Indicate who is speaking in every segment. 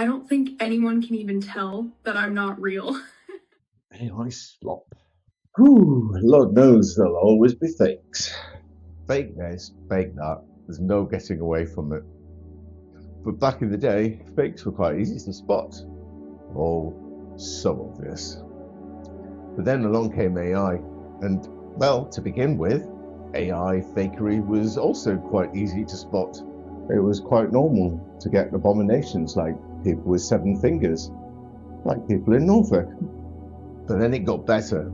Speaker 1: I don't think anyone can even tell that I'm not real.
Speaker 2: AI slop. Whew, Lord knows there'll always be fakes. Fake this, fake that. There's no getting away from it. But back in the day, fakes were quite easy to spot. Or so obvious. But then along came AI, and well, to begin with, AI fakery was also quite easy to spot. It was quite normal to get abominations like people with 7 fingers, like people in Norfolk. But then it got better.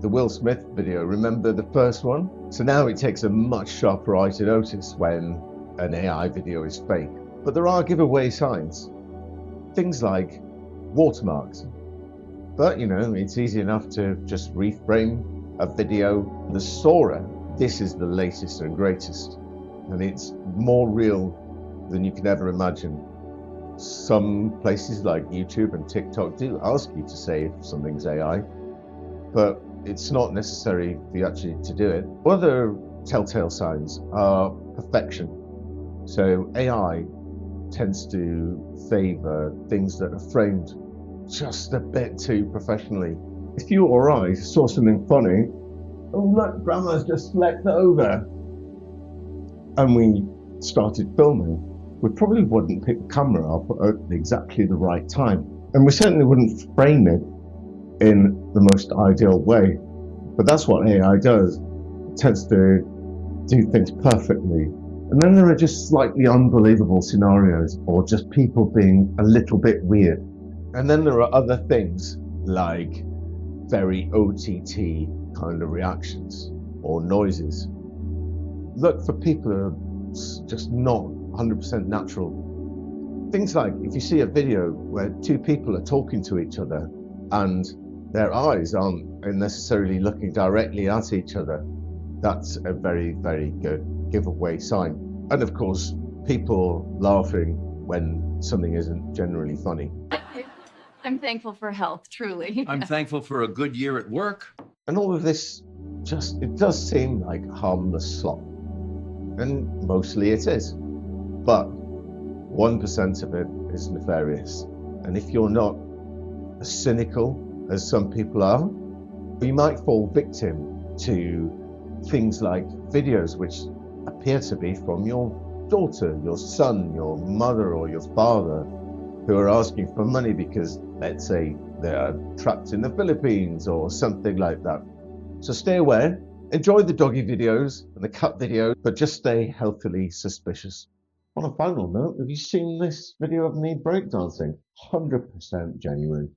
Speaker 2: The Will Smith video, remember the first one? So now it takes a much sharper eye to notice when an AI video is fake. But there are giveaway signs. Things like watermarks. But it's easy enough to just reframe a video. The Sora, this is the latest and greatest. And it's more real than you can ever imagine. Some places like YouTube and TikTok do ask you to say if something's AI, but it's not necessary for you actually to do it. Other telltale signs are perfection. So AI tends to favor things that are framed just a bit too professionally. If you or I saw something funny, oh look, grandma's just slept over, and we started filming, we probably wouldn't pick the camera up at exactly the right time. And we certainly wouldn't frame it in the most ideal way. But that's what AI does. It tends to do things perfectly. And then there are just slightly unbelievable scenarios, or just people being a little bit weird. And then there are other things like very OTT kind of reactions or noises. Look for people who are just not 100% natural. Things like if you see a video where 2 people are talking to each other and their eyes aren't necessarily looking directly at each other, that's a very, very good giveaway sign. And of course, people laughing when something isn't generally funny.
Speaker 3: I'm thankful for health, truly.
Speaker 4: I'm thankful for a good year at work.
Speaker 2: And all of this it does seem like harmless slop. And mostly it is. But 1% of it is nefarious. And if you're not as cynical as some people are, you might fall victim to things like videos which appear to be from your daughter, your son, your mother, or your father, who are asking for money because, let's say, they are trapped in the Philippines or something like that. So stay aware, enjoy the doggy videos and the cat videos, but just stay healthily suspicious. On a final note, have you seen this video of me breakdancing? 100% genuine.